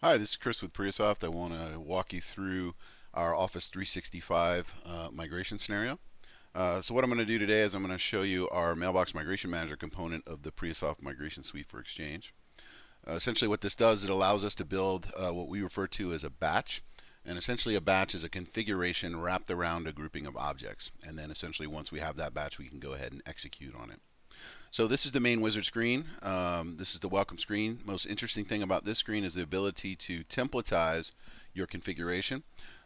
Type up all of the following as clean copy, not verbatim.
Hi, this is Chris with Priasoft. I want to walk you through our Office 365 migration scenario. So what I'm going to do today is I'm going to show you our Mailbox Migration Manager component of the Priasoft Migration Suite for Exchange. Essentially what this does, it allows us to build what we refer to as a batch. And essentially a batch is a configuration wrapped around a grouping of objects. And then essentially once we have that batch, we can go ahead and execute on it. So this is the main wizard screen. This is the welcome screen. Most interesting thing about this screen is the ability to templatize your configuration.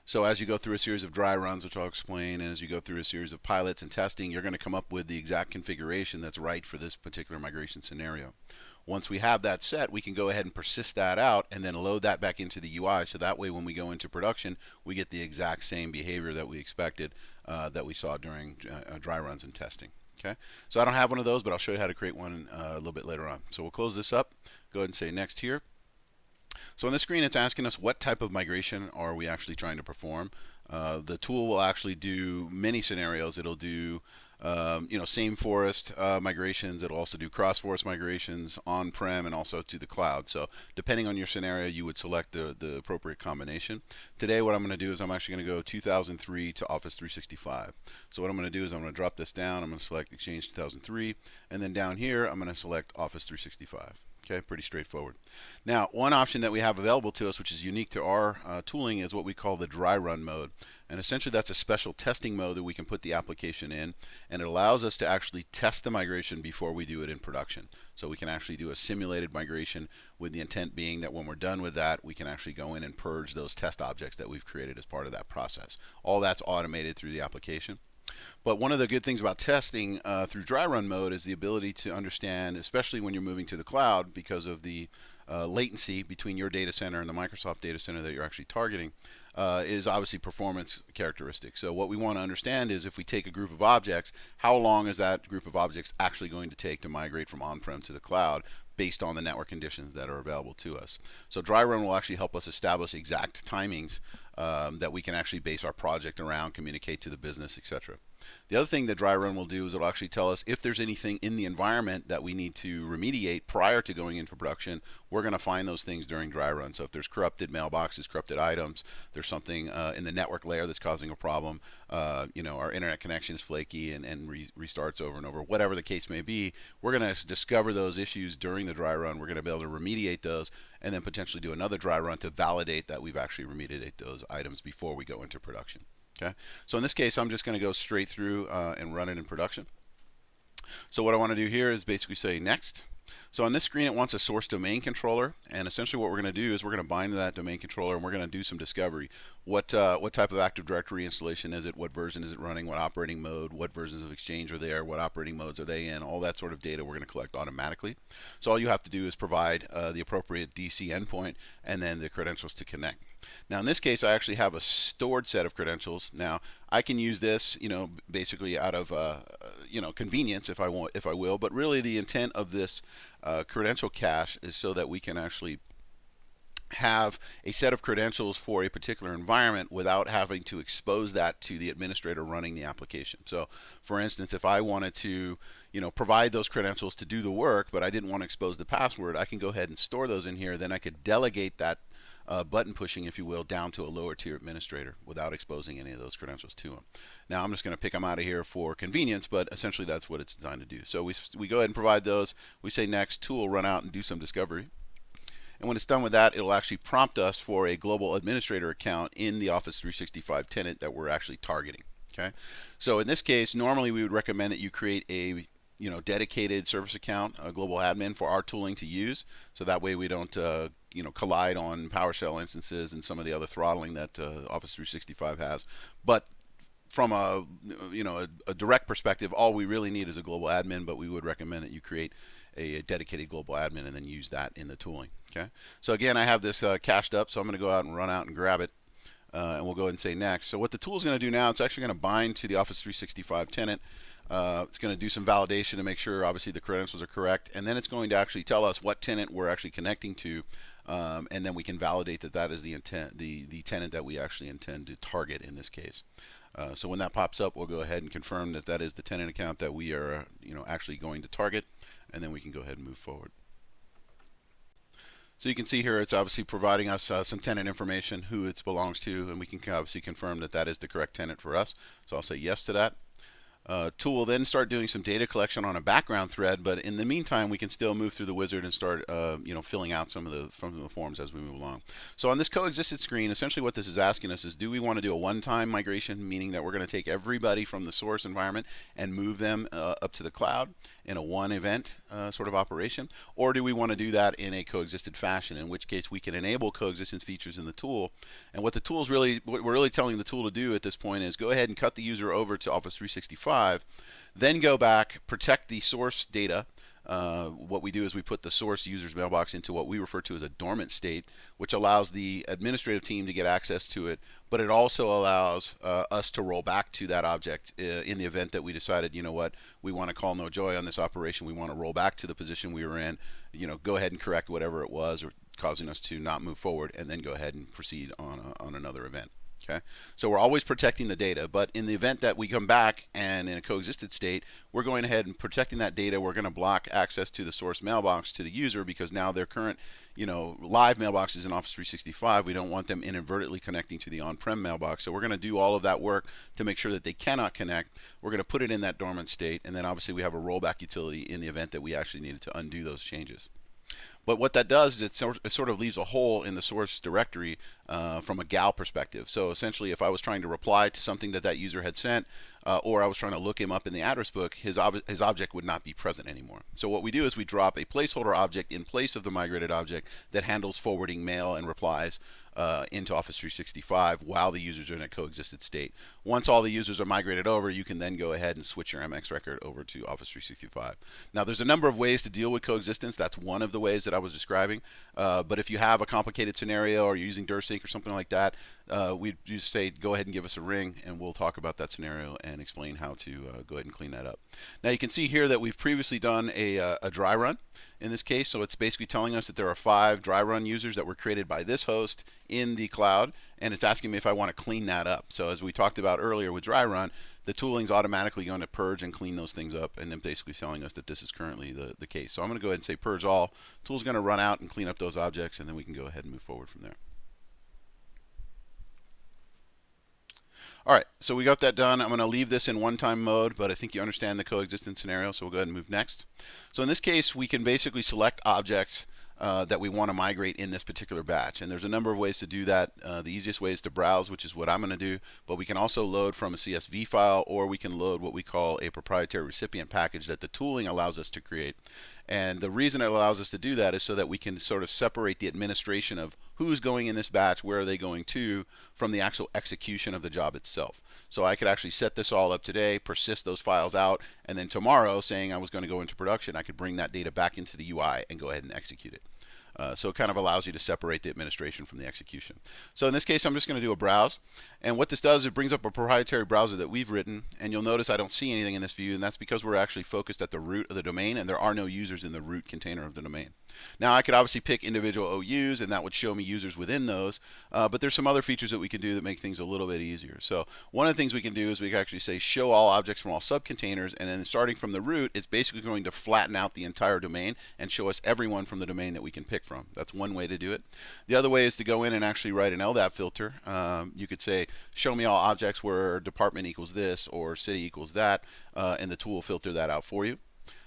So as you go through a series of dry runs, which I'll explain, and as you go through a series of pilots and testing, you're going to come up with the exact configuration that's right for this particular migration scenario. Once we have that set, we can go ahead and persist that out and then load that back into the UI. So that way when we go into production, we get the exact same behavior that we expected that we saw during dry runs and testing. Okay, so I don't have one of those, but I'll show you how to create one a little bit later on. So we'll close this up. Go ahead and say next here. So on the screen, it's asking us what type of migration are we actually trying to perform. The tool will actually do many scenarios. It'll do same forest migrations. It'll also do cross forest migrations on-prem and also to the cloud. So depending on your scenario, you would select the appropriate combination. Today, what I'm going to do is I'm actually going to go 2003 to Office 365. So what I'm going to do is I'm going to drop this down. I'm going to select Exchange 2003, and then down here I'm going to select Office 365. Okay, pretty straightforward. Now, one option that we have available to us, which is unique to our tooling, is what we call the dry run mode. And essentially that's a special testing mode that we can put the application in, and it allows us to actually test the migration before we do it in production. So we can actually do a simulated migration with the intent being that when we're done with that, we can actually go in and purge those test objects that we've created as part of that process. All that's automated through the application. But one of the good things about testing through dry run mode is the ability to understand, especially when you're moving to the cloud because of the latency between your data center and the Microsoft data center that you're actually targeting, is obviously performance characteristics. So what we want to understand is if we take a group of objects, how long is that group of objects actually going to take to migrate from on-prem to the cloud based on the network conditions that are available to us. So dry run will actually help us establish exact timings that we can actually base our project around, communicate to the business, etc. The other thing that dry run will do is it'll actually tell us if there's anything in the environment that we need to remediate prior to going into production. We're going to find those things during dry run. So if there's corrupted mailboxes, corrupted items, there's something in the network layer that's causing a problem, our internet connection is flaky and restarts over and over, whatever the case may be, we're going to discover those issues during the dry run. We're going to be able to remediate those and then potentially do another dry run to validate that we've actually remediated those items before we go into production. Okay, so in this case, I'm just going to go straight through and run it in production. So what I want to do here is basically say next. So on this screen, it wants a source domain controller, and essentially what we're going to do is we're going to bind to that domain controller, and we're going to do some discovery. What type of Active Directory installation is it? What version is it running? What operating mode? What versions of Exchange are there? What operating modes are they in? All that sort of data we're going to collect automatically. So all you have to do is provide the appropriate DC endpoint and then the credentials to connect. Now in this case, I actually have a stored set of credentials. Now I can use this, basically out of convenience if I will. But really, the intent of this credential cache is so that we can actually have a set of credentials for a particular environment without having to expose that to the administrator running the application. So for instance, if I wanted to provide those credentials to do the work, but I didn't want to expose the password, I can go ahead and store those in here. Then I could delegate that button pushing, if you will, down to a lower tier administrator without exposing any of those credentials to them. Now I'm just going to pick them out of here for convenience, but essentially that's what it's designed to do. So we go ahead and provide those. We say next, tool will run out and do some discovery. And when it's done with that, it'll actually prompt us for a global administrator account in the Office 365 tenant that we're actually targeting. Okay, so in this case, normally we would recommend that you create a dedicated service account, a global admin for our tooling to use, so that way we don't collide on PowerShell instances and some of the other throttling that Office 365 has. But from a direct perspective, all we really need is a global admin, but we would recommend that you create a dedicated global admin and then use that in the tooling. Okay, so again, I have this cached up, so I'm going to go out and run out and grab it, and we'll go ahead and say next. So what the tool is going to do now, it's actually going to bind to the Office 365 tenant. It's going to do some validation to make sure obviously the credentials are correct, and then it's going to actually tell us what tenant we're actually connecting to, and then we can validate that that is the intent, the tenant that we actually intend to target in this case. So when that pops up, we'll go ahead and confirm that that is the tenant account that we are actually going to target, and then we can go ahead and move forward. So you can see here it's obviously providing us some tenant information, who it belongs to, and we can obviously confirm that that is the correct tenant for us. So I'll say yes to that. Tool will then start doing some data collection on a background thread, but in the meantime, we can still move through the wizard and start, filling out some of the forms as we move along. So on this coexistence screen, essentially what this is asking us is, do we want to do a one-time migration, meaning that we're going to take everybody from the source environment and move them up to the cloud in a one event sort of operation, or do we want to do that in a coexisted fashion, in which case we can enable coexistence features in the tool. And what we're really telling the tool to do at this point is go ahead and cut the user over to Office 365, then go back, protect the source data. What we do is we put the source user's mailbox into what we refer to as a dormant state, which allows the administrative team to get access to it, but it also allows us to roll back to that object in the event that we decided, you know what, we want to call no joy on this operation, we want to roll back to the position we were in, go ahead and correct whatever it was or causing us to not move forward, and then go ahead and proceed on another event. Okay, so we're always protecting the data, but in the event that we come back and in a coexisted state, we're going ahead and protecting that data. We're going to block access to the source mailbox to the user, because now their current, live mailboxes in Office 365, we don't want them inadvertently connecting to the on-prem mailbox. So we're going to do all of that work to make sure that they cannot connect. We're going to put it in that dormant state, and then obviously we have a rollback utility in the event that we actually needed to undo those changes. But what that does is it sort of leaves a hole in the source directory from a gal perspective. So essentially, if I was trying to reply to something that user had sent, or I was trying to look him up in the address book, his object would not be present anymore. So what we do is we drop a placeholder object in place of the migrated object that handles forwarding mail and replies into Office 365 while the users are in a coexisted state. Once all the users are migrated over, you can then go ahead and switch your MX record over to Office 365. Now, there's a number of ways to deal with coexistence. That's one of the ways that I was describing. But if you have a complicated scenario, or you're using DirSync or something like that, we just say go ahead and give us a ring, and we'll talk about that scenario and explain how to go ahead and clean that up. Now, you can see here that we've previously done a dry run in this case. So it's basically telling us that there are 5 dry run users that were created by this host in the cloud, and it's asking me if I want to clean that up. So as we talked about earlier with dry run, the tooling's automatically going to purge and clean those things up, and then basically telling us that this is currently the case. So I'm going to go ahead and say purge all. Tool's going to run out and clean up those objects, and then we can go ahead and move forward from there. All right, so we got that done. I'm going to leave this in one-time mode, but I think you understand the coexistence scenario, so we'll go ahead and move next. So in this case, we can basically select objects that we want to migrate in this particular batch. And there's a number of ways to do that. The easiest way is to browse, which is what I'm going to do, but we can also load from a CSV file, or we can load what we call a proprietary recipient package that the tooling allows us to create. And the reason it allows us to do that is so that we can sort of separate the administration of who's going in this batch, where are they going to, from the actual execution of the job itself. So I could actually set this all up today, persist those files out, and then tomorrow, saying I was going to go into production, I could bring that data back into the UI and go ahead and execute it. So it kind of allows you to separate the administration from the execution. So in this case, I'm just going to do a browse. And what this does, it brings up a proprietary browser that we've written. And you'll notice I don't see anything in this view, and that's because we're actually focused at the root of the domain, and there are no users in the root container of the domain. Now, I could obviously pick individual OUs, and that would show me users within those. But there's some other features that we can do that make things a little bit easier. So one of the things we can do is we can actually say show all objects from all subcontainers, and then starting from the root, it's basically going to flatten out the entire domain and show us everyone from the domain that we can pick from. That's one way to do it. The other way is to go in and actually write an LDAP filter. You could say show me all objects where department equals this or city equals that, and the tool will filter that out for you.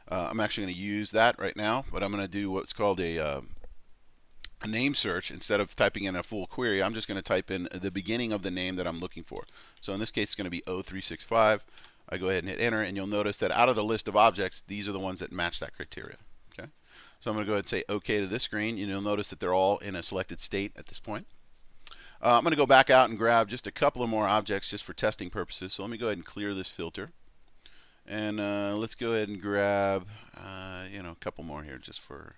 I'm actually going to use that right now, but I'm going to do what's called a name search. Instead of typing in a full query, I'm just going to type in the beginning of the name that I'm looking for. So in this case, it's going to be 0365. I go ahead and hit enter, and you'll notice that out of the list of objects, these are the ones that match that criteria. Okay, so I'm going to go ahead and say OK to this screen, and you'll notice that they're all in a selected state at this point. I'm going to go back out and grab just a couple of more objects just for testing purposes. So let me go ahead and clear this filter. And let's go ahead and grab a couple more here just for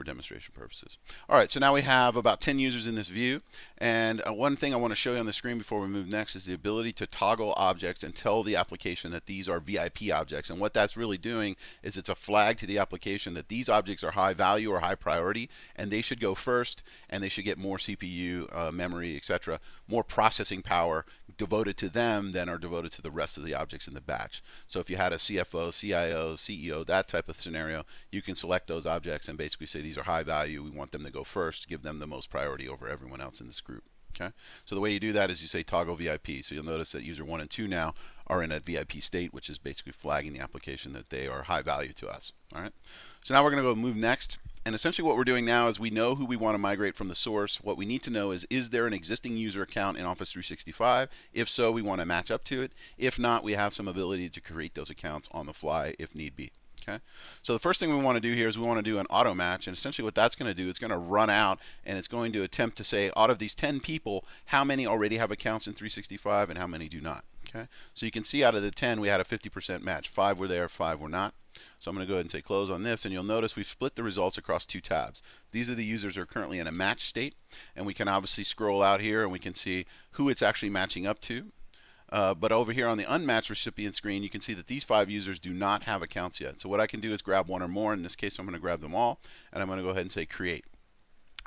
demonstration purposes. All right, so now we have about 10 users in this view, and one thing I want to show you on the screen before we move next is the ability to toggle objects and tell the application that these are VIP objects. And what that's really doing is it's a flag to the application that these objects are high value or high priority, and they should go first, and they should get more CPU, memory, etc., more processing power devoted to them than are devoted to the rest of the objects in the batch. So if you had a CFO, CIO, CEO, that type of scenario, you can select those objects and basically say these are high value, we want them to go first, give them the most priority over everyone else in this group. Okay, so the way you do that is you say toggle VIP. So you'll notice that user 1 and 2 now are in a VIP state, which is basically flagging the application that they are high value to us. All right, so now we're going to go move next. And essentially what we're doing now is we know who we want to migrate from the source. What we need to know is there an existing user account in Office 365? If so, we want to match up to it. If not, we have some ability to create those accounts on the fly if need be. Okay, so the first thing we want to do here is we want to do an auto match, and essentially what that's going to do, it's going to run out and it's going to attempt to say, out of these 10 people, how many already have accounts in 365 and how many do not. Okay, so you can see out of the 10 we had a 50% match. 5 were there, 5 were not. So I'm going to go ahead and say close on this, and you'll notice we've split the results across 2 tabs. These are the users who are currently in a match state, and we can obviously scroll out here and we can see who it's actually matching up to. But over here on the unmatched recipient screen, you can see that these 5 users do not have accounts yet. So what I can do is grab one or more. In this case, I'm going to grab them all, and I'm going to go ahead and say create.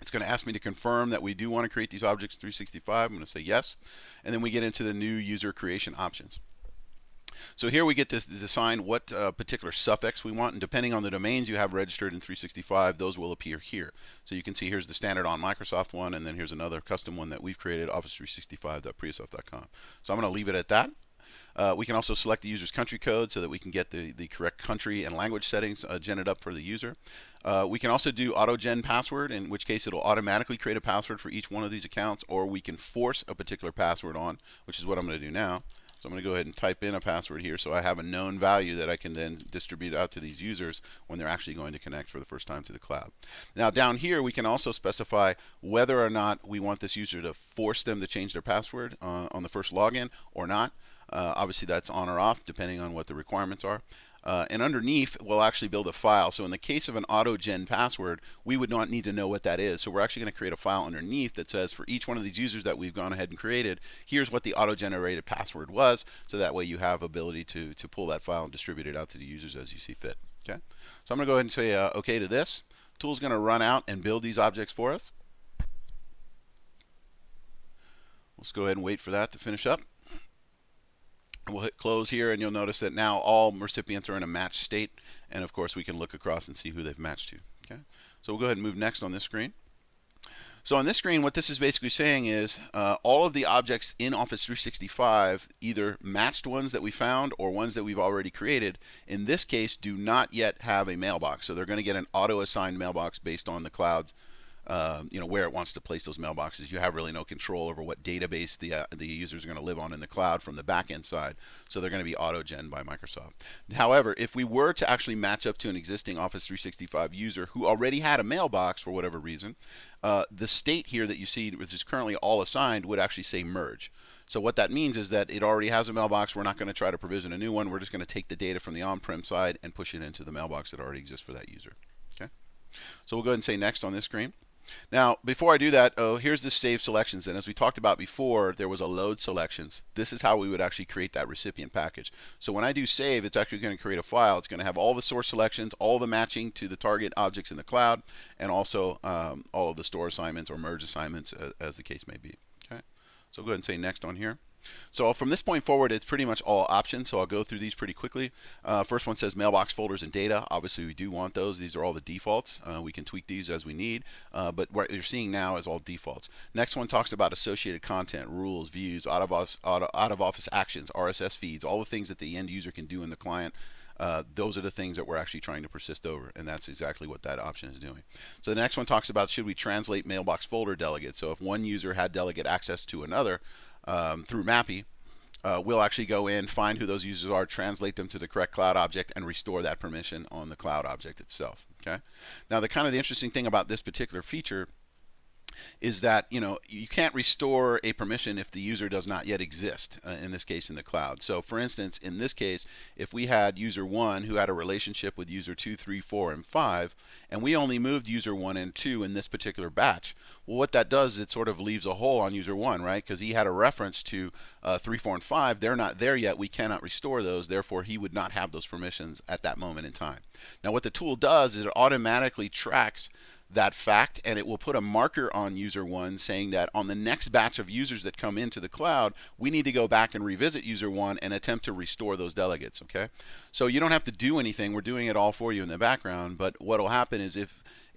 It's going to ask me to confirm that we do want to create these objects 365. I'm going to say yes, and then we get into the new user creation options. So here we get to assign what particular suffix we want, and depending on the domains you have registered in 365, those will appear here. So you can see here's the standard on Microsoft one, and then here's another custom one that we've created, office365.priasoft.com. So I'm going to leave it at that. We can also select the user's country code so that we can get the correct country and language settings generated up for the user. We can also do auto-gen password, in which case it'll automatically create a password for each one of these accounts, or we can force a particular password on, which is what I'm going to do now. So I'm going to go ahead and type in a password here so I have a known value that I can then distribute out to these users when they're actually going to connect for the first time to the cloud. Now down here we can also specify whether or not we want this user to force them to change their password on the first login or not. Obviously that's on or off depending on what the requirements are. And underneath, we'll actually build a file. So in the case of an auto-gen password, we would not need to know what that is. So we're actually going to create a file underneath that says for each one of these users that we've gone ahead and created, here's what the auto-generated password was. So that way you have ability to pull that file and distribute it out to the users as you see fit. Okay. So I'm going to go ahead and say OK to this. Tool's going to run out and build these objects for us. Let's go ahead and wait for that to finish up. We'll hit close here, and you'll notice that now all recipients are in a matched state, and of course we can look across and see who they've matched to. Okay, so we'll go ahead and move next on this screen. So on this screen, what this is basically saying is all of the objects in Office 365, either matched ones that we found or ones that we've already created, in this case do not yet have a mailbox. So they're going to get an auto-assigned mailbox based on the cloud's where it wants to place those mailboxes. You have really no control over what database the users are going to live on in the cloud from the back-end side, so they're going to be auto-gen by Microsoft. However, if we were to actually match up to an existing Office 365 user who already had a mailbox for whatever reason, the state here that you see, which is currently all assigned, would actually say merge. So what that means is that it already has a mailbox. We're not going to try to provision a new one. We're just going to take the data from the on-prem side and push it into the mailbox that already exists for that user. Okay. So we'll go ahead and say next on this screen. Now, before I do that, here's the save selections. And as we talked about before, there was a load selections. This is how we would actually create that recipient package. So when I do save, it's actually going to create a file. It's going to have all the source selections, all the matching to the target objects in the cloud, and also all of the store assignments or merge assignments as the case may be. Okay. So go ahead and say next on here. So from this point forward, it's pretty much all options, so I'll go through these pretty quickly. First one says mailbox folders and data. Obviously, we do want those. These are all the defaults. We can tweak these as we need, but what you're seeing now is all defaults. Next one talks about associated content, rules, views, out-of-office actions, RSS feeds, all the things that the end user can do in the client. Those are the things that we're actually trying to persist over, and that's exactly what that option is doing. So the next one talks about should we translate mailbox folder delegates. So if one user had delegate access to another, through MAPI, we'll actually go in, find who those users are, translate them to the correct cloud object, and restore that permission on the cloud object itself. Okay. Now, the interesting thing about this particular feature is that you can't restore a permission if the user does not yet exist, in this case in the cloud. So for instance, in this case, if we had user 1 who had a relationship with user 2, 3, 4, and 5, and we only moved user 1 and 2 in this particular batch, well, what that does is it sort of leaves a hole on user 1, right? Because he had a reference to 3, 4, and 5. They're not there yet. We cannot restore those. Therefore, he would not have those permissions at that moment in time. Now, what the tool does is it automatically tracks that fact, and it will put a marker on user 1 saying that on the next batch of users that come into the cloud, we need to go back and revisit user 1 and attempt to restore those delegates. Okay, so you don't have to do anything. We're doing it all for you in the background, but what will happen is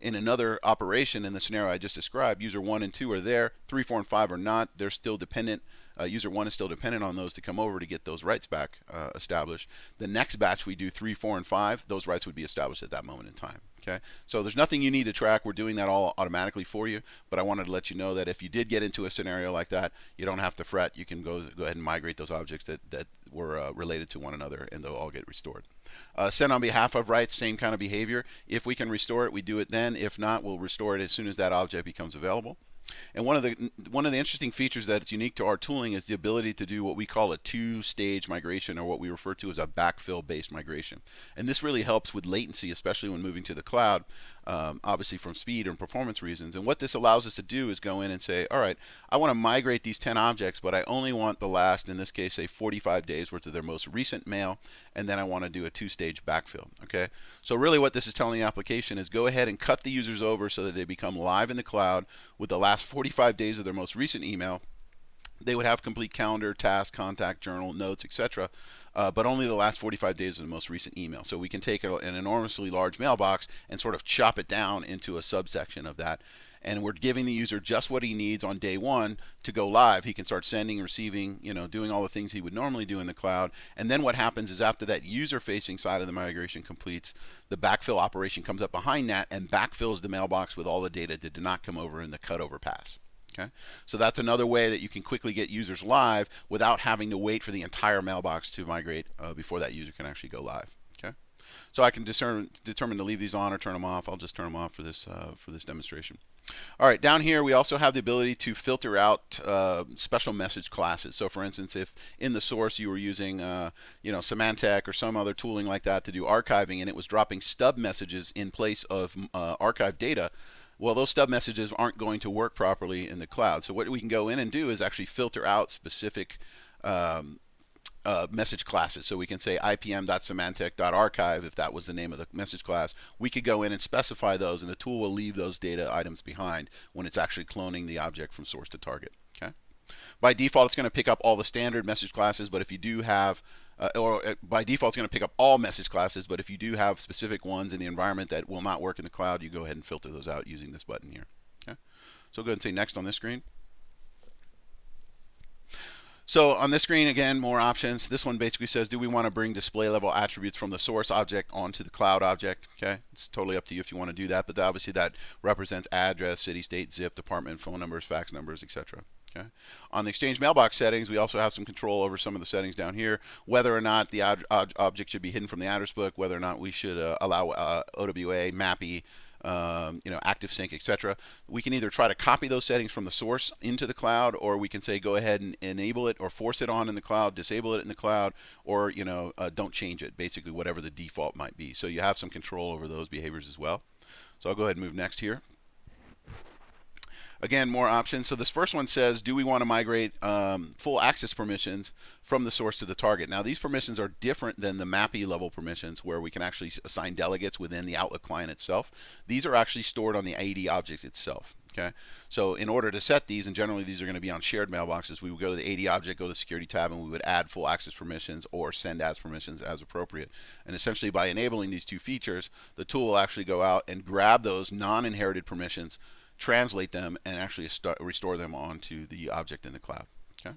in another operation in the scenario I just described, user 1 and 2 are there, 3, 4, and 5 are not. They're still dependent. User 1 is still dependent on those to come over to get those rights back established. The next batch we do 3, 4, and 5, those rights would be established at that moment in time. Okay, so there's nothing you need to track. We're doing that all automatically for you, but I wanted to let you know that if you did get into a scenario like that, you don't have to fret. You can go ahead and migrate those objects that were related to one another, and they'll all get restored. Send on behalf of rights, same kind of behavior. If we can restore it, we do it then. If not, we'll restore it as soon as that object becomes available. And one of the interesting features that's unique to our tooling is the ability to do what we call a two-stage migration, or what we refer to as a backfill-based migration. And this really helps with latency, especially when moving to the cloud, obviously from speed and performance reasons. And what this allows us to do is go in and say, all right, I want to migrate these 10 objects, but I only want the last, in this case, say 45 days worth of their most recent mail, and then I want to do a two-stage backfill. Okay, so really what this is telling the application is go ahead and cut the users over so that they become live in the cloud with the last 45 days of their most recent email. They would have complete calendar, task, contact, journal, notes, etc., but only the last 45 days of the most recent email. So we can take an enormously large mailbox and sort of chop it down into a subsection of that. And we're giving the user just what he needs on day one to go live. He can start sending, receiving, doing all the things he would normally do in the cloud. And then what happens is after that user-facing side of the migration completes, the backfill operation comes up behind that and backfills the mailbox with all the data that did not come over in the cutover pass. Okay? So that's another way that you can quickly get users live without having to wait for the entire mailbox to migrate before that user can actually go live. Okay? So I can determine to leave these on or turn them off. I'll just turn them off for this demonstration. All right, down here we also have the ability to filter out special message classes. So for instance, if in the source you were using Symantec or some other tooling like that to do archiving, and it was dropping stub messages in place of archived data, well, those stub messages aren't going to work properly in the cloud. So what we can go in and do is actually filter out specific message classes. So we can say ipm.symantec.archive, if that was the name of the message class. We could go in and specify those, and the tool will leave those data items behind when it's actually cloning the object from source to target. Okay. By default, it's going to pick up all the standard message classes, but if you do have by default, it's going to pick up all message classes, but if you do have specific ones in the environment that will not work in the cloud, you go ahead and filter those out using this button here. Okay? So go ahead and say next on this screen. So on this screen, again, more options. This one basically says, do we want to bring display level attributes from the source object onto the cloud object? Okay, it's totally up to you if you want to do that, but obviously that represents address, city, state, zip, department, phone numbers, fax numbers, etc. Okay. On the Exchange mailbox settings, we also have some control over some of the settings down here, whether or not the object should be hidden from the address book, whether or not we should allow OWA, MAPI, ActiveSync, etc. We can either try to copy those settings from the source into the cloud, or we can say go ahead and enable it or force it on in the cloud, disable it in the cloud, or don't change it, basically whatever the default might be. So you have some control over those behaviors as well. So I'll go ahead and move next here. Again, more options. So this first one says, do we want to migrate full access permissions from the source to the target? Now, these permissions are different than the MAPI level permissions, where we can actually assign delegates within the Outlook client itself. These are actually stored on the AD object itself. Okay, so in order to set these, and generally these are going to be on shared mailboxes, we would go to the AD object, go to the security tab, and we would add full access permissions or send as permissions as appropriate. And essentially by enabling these two features, the tool will actually go out and grab those non-inherited permissions, translate them, and actually restore them onto the object in the cloud. Okay.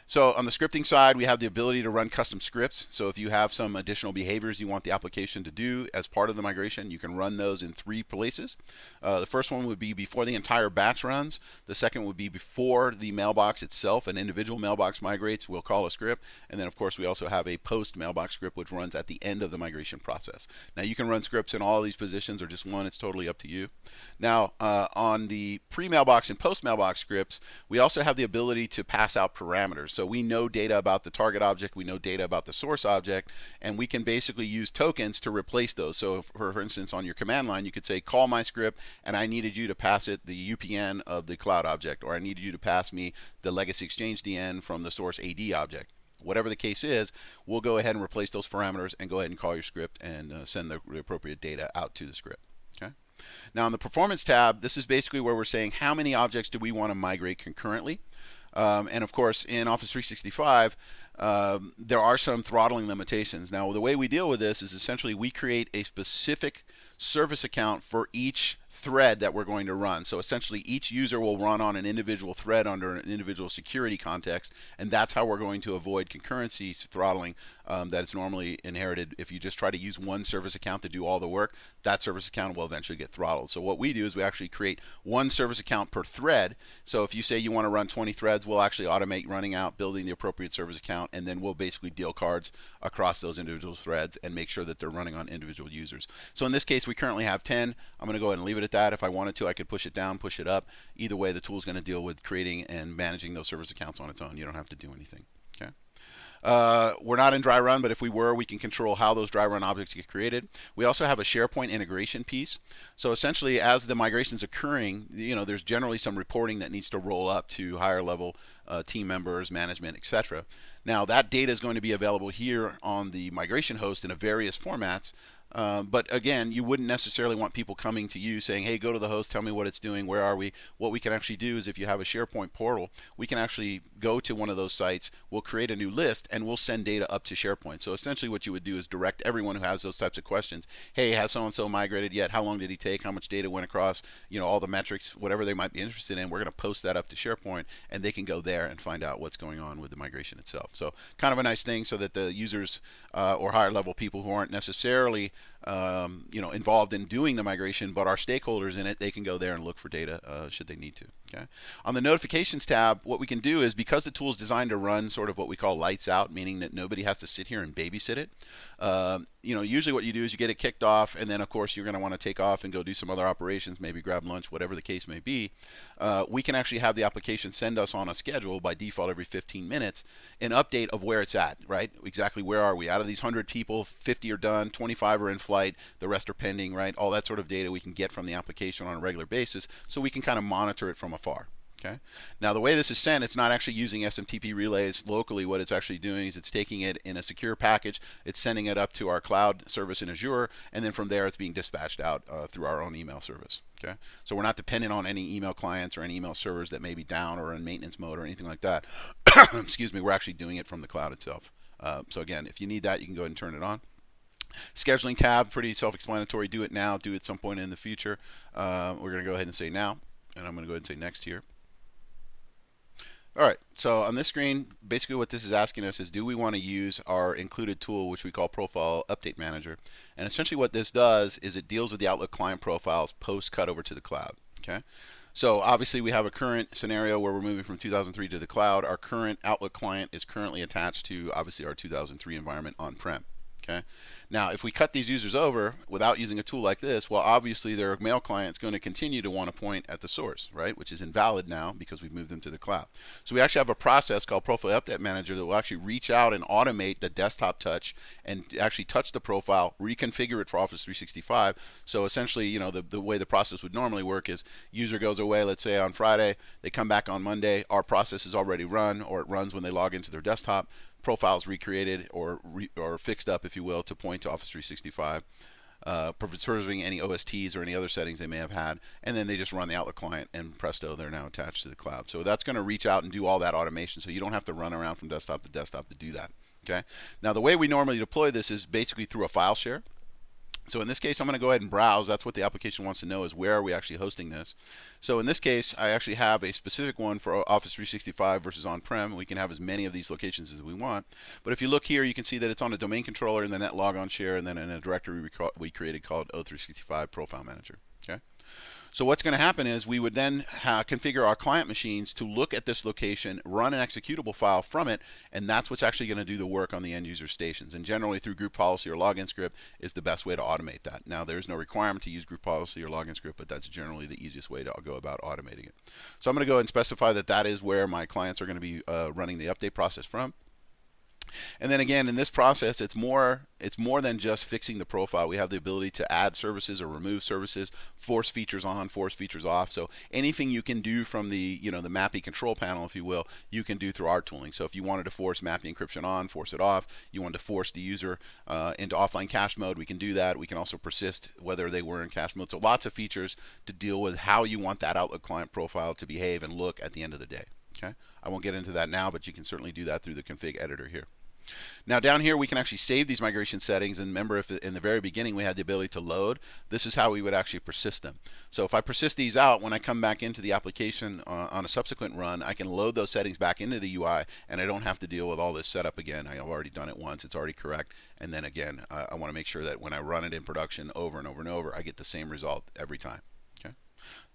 So on the scripting side, we have the ability to run custom scripts. So if you have some additional behaviors you want the application to do as part of the migration, you can run those in 3 places. The first one would be before the entire batch runs. The second would be before the mailbox itself, an individual mailbox migrates, we'll call a script. And then of course we also have a post mailbox script which runs at the end of the migration process. Now you can run scripts in all of these positions or just one, it's totally up to you. Now on the pre-mailbox and post-mailbox scripts, we also have the ability to pass out parameters. So we know data about the target object, we know data about the source object, and we can basically use tokens to replace those. So for instance, on your command line, you could say, call my script, and I needed you to pass it the UPN of the cloud object, or I needed you to pass me the legacy exchange DN from the source AD object. Whatever the case is, we'll go ahead and replace those parameters and go ahead and call your script and send the appropriate data out to the script. Okay. Now on the performance tab, this is basically where we're saying how many objects do we want to migrate concurrently. And of course, in Office 365, there are some throttling limitations. Now, the way we deal with this is essentially we create a specific service account for each thread that we're going to run. So essentially each user will run on an individual thread under an individual security context, and that's how we're going to avoid concurrency throttling that is normally inherited. If you just try to use one service account to do all the work, that service account will eventually get throttled. So what we do is we actually create one service account per thread. So if you say you want to run 20 threads, we'll actually automate running out, building the appropriate service account, and then we'll basically deal cards across those individual threads and make sure that they're running on individual users. So in this case, we currently have 10. I'm going to go ahead and leave it at that. If I wanted to, I could push it down, push it up. Either way, the tool is going to deal with creating and managing those service accounts on its own. You don't have to do anything. Okay. We're not in dry run, but if we were, we can control how those dry run objects get created. We also have a SharePoint integration piece. So essentially, as the migration's occurring, there's generally some reporting that needs to roll up to higher level team members, management, etc. Now that data is going to be available here on the migration host in various formats. But again, you wouldn't necessarily want people coming to you saying, hey, go to the host, tell me what it's doing, where are we? What we can actually do is if you have a SharePoint portal, we can actually go to one of those sites, we'll create a new list, and we'll send data up to SharePoint. So essentially what you would do is direct everyone who has those types of questions. Hey, has so-and-so migrated yet? How long did he take? How much data went across? All the metrics, whatever they might be interested in, we're going to post that up to SharePoint, and they can go there and find out what's going on with the migration itself. So kind of a nice thing so that the users or higher level people who aren't necessarily involved in doing the migration, but are stakeholders in it, they can go there and look for data should they need to. Okay. On the notifications tab, what we can do is, because the tool is designed to run sort of what we call lights out, meaning that nobody has to sit here and babysit it. Usually what you do is you get it kicked off, and then of course you're going to want to take off and go do some other operations, maybe grab lunch, whatever the case may be. We can actually have the application send us on a schedule by default every 15 minutes an update of where it's at, right? Exactly where are we? Out of these 100 people, 50 are done, 25 are in flight, the rest are pending, right? All that sort of data we can get from the application on a regular basis, so we can kind of monitor it from afar. Okay. Now the way this is sent, it's not actually using SMTP relays locally. What it's actually doing is it's taking it in a secure package, it's sending it up to our cloud service in Azure, and then from there it's being dispatched out through our own email service. Okay. So we're not dependent on any email clients or any email servers that may be down or in maintenance mode or anything like that. Excuse me. We're actually doing it from the cloud itself. So again, if you need that, you can go ahead and turn it on. Scheduling tab, pretty self-explanatory. Do it now, do it at some point in the future. We're going to go ahead and say now, and I'm going to go ahead and say next here. All right, so on this screen, basically what this is asking us is, do we want to use our included tool, which we call Profile Update Manager? And essentially what this does is it deals with the Outlook client profiles post cut over to the cloud. Okay, so obviously we have a current scenario where we're moving from 2003 to the cloud. Our current Outlook client is currently attached to obviously our 2003 environment on-prem. Okay. Now, if we cut these users over without using a tool like this, well, obviously their mail client is going to continue to want to point at the source, right? Which is invalid now because we've moved them to the cloud. So we actually have a process called Profile Update Manager that will actually reach out and automate the desktop touch and actually touch the profile, reconfigure it for Office 365. So essentially, the way the process would normally work is user goes away, let's say on Friday, they come back on Monday, our process is already run, or it runs when they log into their desktop. Profiles recreated or fixed up, if you will, to point to Office 365, preserving any OSTs or any other settings they may have had, and then they just run the Outlook client, and presto, they're now attached to the cloud. So that's going to reach out and do all that automation, so you don't have to run around from desktop to do that. Okay. Now the way we normally deploy this is basically through a file share. So in this case, I'm going to go ahead and browse. That's what the application wants to know, is where are we actually hosting this. So in this case, I actually have a specific one for Office 365 versus on-prem. We can have as many of these locations as we want. But if you look here, you can see that it's on a domain controller in the net logon share, and then in a directory we created called O365 Profile Manager. Okay. So what's going to happen is we would then configure our client machines to look at this location, run an executable file from it, and that's what's actually going to do the work on the end user stations. And generally through group policy or login script is the best way to automate that. Now there's no requirement to use group policy or login script, but that's generally the easiest way to go about automating it. So I'm going to go ahead and specify that that is where my clients are going to be running the update process from. And then again, in this process, it's more than just fixing the profile. We have the ability to add services or remove services, force features on, force features off. So anything you can do from the the MAPI control panel, if you will, you can do through our tooling. So if you wanted to force MAPI encryption on, force it off. You wanted to force the user into offline cache mode, we can do that. We can also persist whether they were in cache mode. So lots of features to deal with how you want that Outlook client profile to behave and look at the end of the day. Okay, I won't get into that now, but you can certainly do that through the config editor here. Now down here we can actually save these migration settings, and remember, if in the very beginning we had the ability to load, this is how we would actually persist them. So if I persist these out, when I come back into the application on a subsequent run, I can load those settings back into the UI, and I don't have to deal with all this setup again. I've already done it once, it's already correct, and then again, I want to make sure that when I run it in production over and over and over, I get the same result every time. Okay.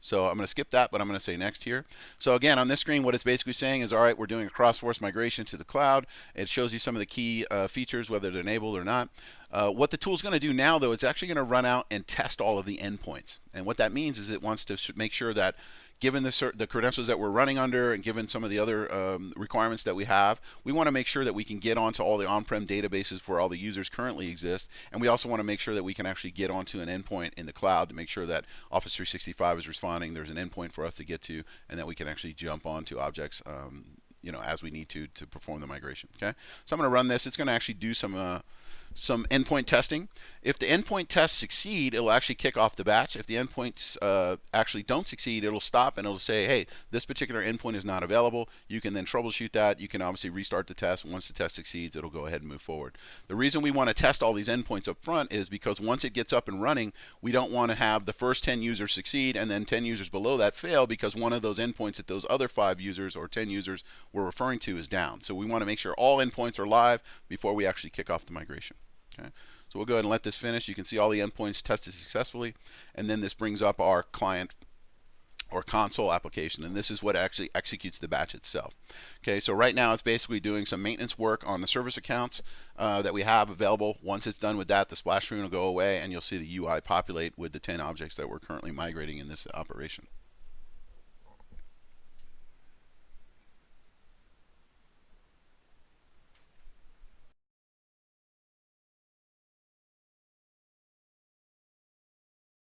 So I'm going to skip that, but I'm going to say next here. So again, on this screen, what it's basically saying is, all right, we're doing a cross-force migration to the cloud. It shows you some of the key features, whether they're enabled or not. What the tool is going to do now, though, it's actually going to run out and test all of the endpoints. And what that means is it wants to make sure that, given the credentials that we're running under and given some of the other requirements that we have, we want to make sure that we can get onto all the on-prem databases where all the users currently exist. And we also want to make sure that we can actually get onto an endpoint in the cloud to make sure that Office 365 is responding. There's an endpoint for us to get to, and that we can actually jump onto objects as we need to perform the migration. Okay, so I'm going to run this. It's going to actually do some endpoint testing. If the endpoint tests succeed, it'll actually kick off the batch. If the endpoints actually don't succeed, it'll stop and it'll say, hey, this particular endpoint is not available. You can then troubleshoot that. You can obviously restart the test. Once the test succeeds, it'll go ahead and move forward. The reason we want to test all these endpoints up front is because once it gets up and running, we don't want to have the first 10 users succeed and then 10 users below that fail because one of those endpoints that those other 5 users or 10 users we're referring to is down. So we want to make sure all endpoints are live before we actually kick off the migration. Okay. So we'll go ahead and let this finish. You can see all the endpoints tested successfully, and then this brings up our client or console application, and this is what actually executes the batch itself. Okay, so right now it's basically doing some maintenance work on the service accounts that we have available. Once it's done with that, the splash screen will go away, and you'll see the UI populate with the 10 objects that we're currently migrating in this operation.